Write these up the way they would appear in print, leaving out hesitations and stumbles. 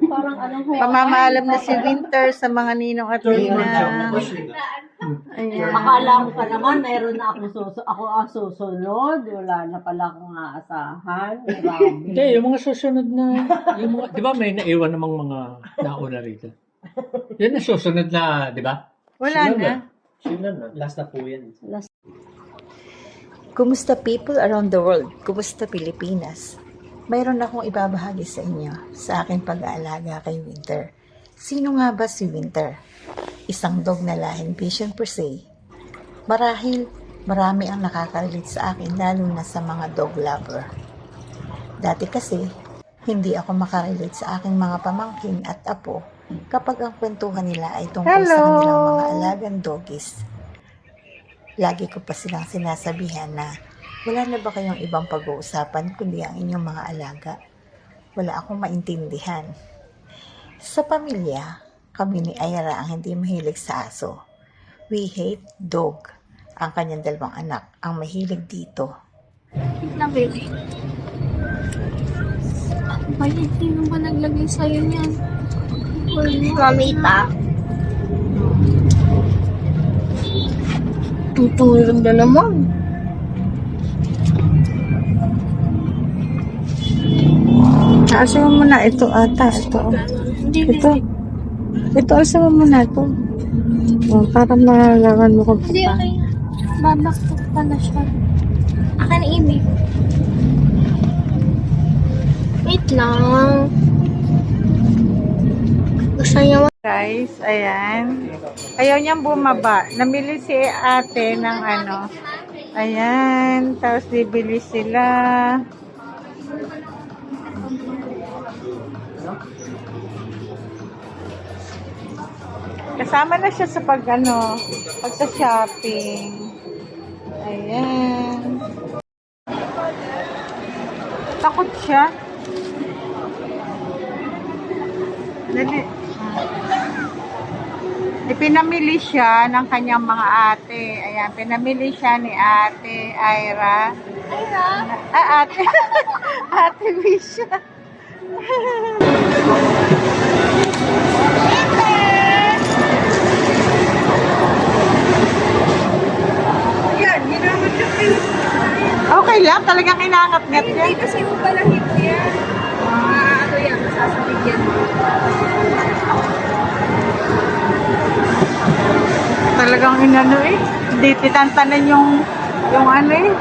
Parang anong Pamamaalam na si Winter sa mga ninong at ninang. Ayan. Akala mo pa naman, meron na ako ang susunod. Wala na pala akong aasahan. Grabe. Hindi, yung mga susunod na, yung mga, di ba may naiwan namang mga nauna rito? Yan ang susunod na, di ba? Wala na. Sila na. Last na po yan. Kumusta people around the world? Kumusta Pilipinas? Mayroon akong ibabahagi sa inyo sa aking pag-aalaga kay Winter. Sino nga ba si Winter? Isang dog na lahing Bichon per se. Marahil, marami ang nakaka-relate sa akin lalo na sa mga dog lover. Dati kasi, hindi ako makarelate sa aking mga pamangkin at apo kapag ang kwentuhan nila ay tungkol sa kanilang mga alagang doggies. Lagi ko pa silang sinasabihan na wala na ba kayong ibang pag-uusapan kundi ang inyong mga alaga? Wala akong maintindihan. Sa pamilya, kami ni Ira ang hindi mahilig sa aso. We hate dog. Ang kanyang dalawang anak ang mahilig dito. Nabili. Bayad, sino ba naglagay sa'yo niyan? Mamita. Tutulog na naman. Asa mo muna ito ata. Ito asa mo muna ito. Oh, para malaman mo kung Hindi, okay. Babaktok pala siya. Akin ibig. Wait lang. Gusto niya Guys, ayan. Ayaw niyang bumaba. Namili si ate ng ano. Ayan. Tapos bibili sila. Kasama na siya sa pagsa-shopping. Ayan. Takot siya. Dali. Ipinamili siya ng kanyang mga ate. Ayan, pinamili siya ni ate Ira. Ate. Ate Misha. Yan, ginamit siya. Okay lang, talagang kinangat-ngat niya. Hindi kasi yung palahit niya. Ano yan, masasabig yan. Talagang inano eh. Hindi titantanan yung ano eh.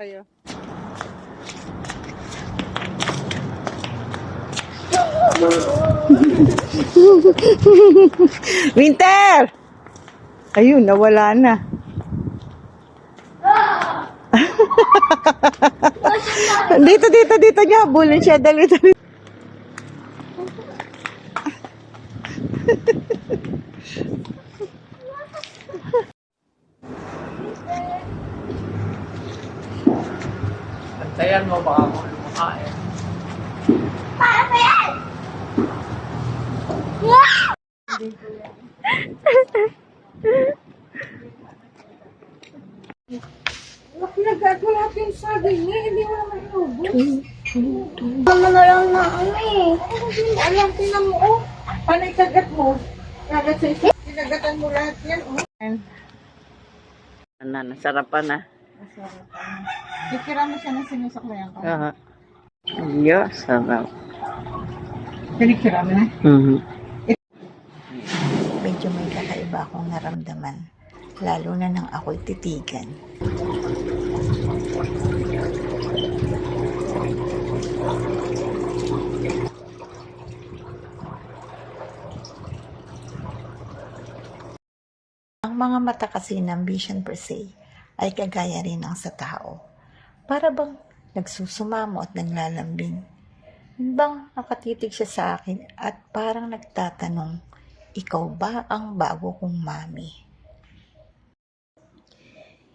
Kayo. Winter! Ayun, nawala na. dito niya. Habulin siya. Dali. Antayan mo baka ako makain. Nagagalat yung saging niya. Hindi mo naman inubos. Ano na lang na ano eh. Alam, tinan mo, oh. Paano ikagat mo? Kagat sa isa. Kinagatan mo lahat yan, oh. Nasarapan na. Kikira mo siya ng sinusaklayan ko. Yes, sarap. Kinikira mo na? Mm-hmm. Medyo may kakaiba akong naramdaman lalo na nang ako'y titigan. Ang mga mata kasi ng vision per se ay kagaya rin ng sa tao. Para bang nagsusumamo at naglalambing. Bang nakatitig siya sa akin at parang nagtatanong, ikaw ba ang bago kong mami?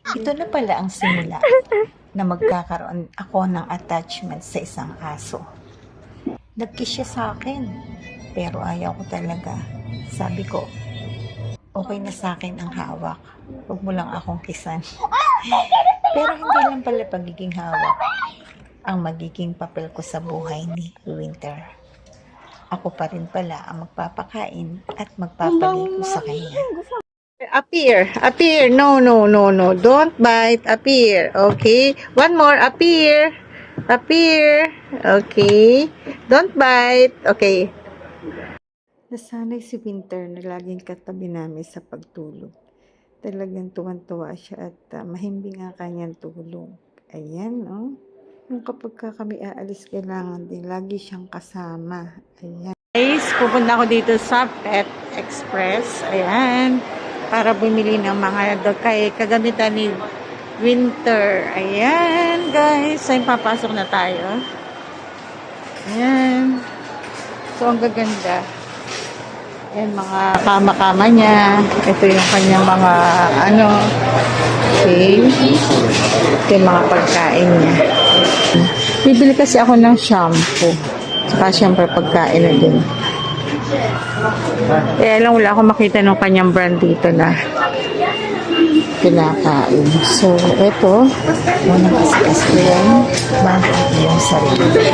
Ito na pala ang simula na magkakaroon ako ng attachment sa isang aso. Nag-kiss siya sa akin, pero ayaw ko talaga. Sabi ko, okay na sa akin ang hawak. Huwag mo lang akong kisan. Pero hindi lang pala pagiging hawak ang magiging papel ko sa buhay ni Winter. Ako pa rin pala ang magpapakain at magpapaligo sa kanya. Appear. No. Don't bite. Appear. Okay. One more. Appear. Okay. Don't bite. Okay. Nasanay si Winter na laging katabi namin sa pagtulog. Talagang tuwan-tuwa siya at mahimbing ang kanyang tulog. Ayan, oh. Yung kapag kami aalis, kailangan din lagi siyang kasama. Ayan. Guys, pupunta ako dito sa Pet Express. Ayan. Para bumili ng mga kagamitan ni Winter. Ayan, guys. Ay, papasok na tayo. Ayan. So, ang gaganda. Ayan, mga kama-kama niya. Ito yung kanyang mga, okay. Ito yung mga pagkain niya. Bibili kasi ako ng shampoo. Saka syempre pagkain na din. Lang wala akong makita ng kanyang brand dito na pinakain. So, ito. Muna kasi yan. Bakit yung sarili.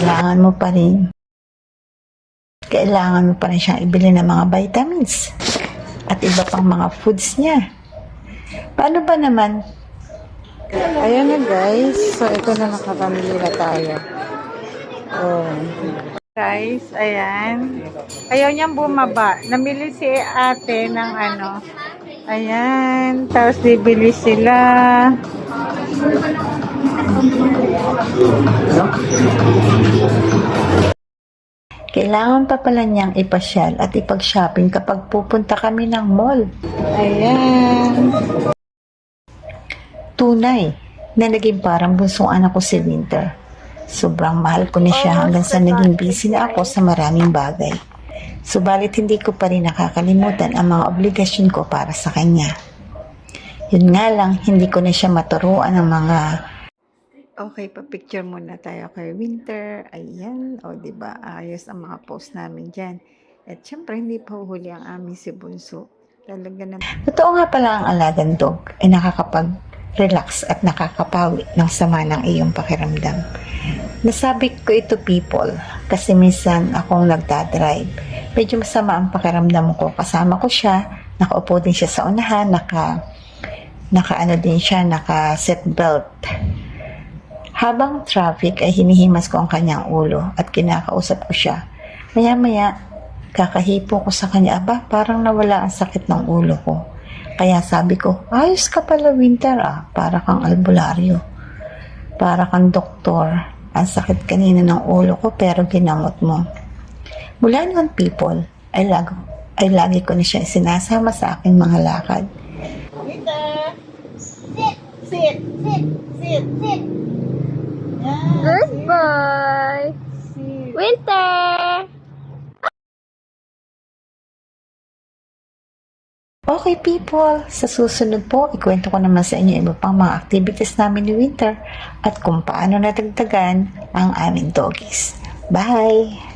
Kailangan mo pa rin siyang ibili ng mga vitamins at iba pang mga foods niya. Paano ba naman? Ayan na guys. So, ito na nakapamili na tayo. Oh. Guys, ayan. Ayaw niyang bumaba. Namili si ate ng ayan. Tapos bibili sila. Kailangan pa pala niyang ipasyal at ipag-shopping kapag pupunta kami ng mall. Ayan. Tunay na naging parang bunsong anak ko si Winter. Sobrang mahal ko na siya hanggang sa naging busy na ako sa maraming bagay. Subalit hindi ko pa rin nakakalimutan ang mga obligasyon ko para sa kanya. Yun nga lang, hindi ko na siya maturuan ng mga okay, pa-picture muna tayo kay Winter. Ayan. O, diba? Ayos ang mga post namin dyan. At syempre, hindi pa huli ang aming si Bunso. Talaga na. Totoo nga pala ang alagang dog ay nakakapag-relax at nakakapawi ng sama ng iyong pakiramdam. Nasabi ko ito people kasi minsan akong nagdadrive. Medyo masama ang pakiramdam ko. Kasama ko siya. Nakaupo din siya sa unahan. Naka seatbelt. Habang traffic ay hinihimas ko ang kanyang ulo at kinakausap ko siya. Maya-maya, kakahipo ko sa kanya, parang nawala ang sakit ng ulo ko. Kaya sabi ko, ayos ka pala Winter para kang albularyo. Para kang doktor. Ang sakit kanina ng ulo ko pero ginamot mo. Mula noon people, ay lagi ko na siya sinasama sa aking mga lakad. Winter! Sit! Goodbye! Winter! Okay people, sa susunod po, ikwento ko naman sa inyo iba pang mga activities namin ni Winter at kung paano natagdagan ang aming doggies. Bye!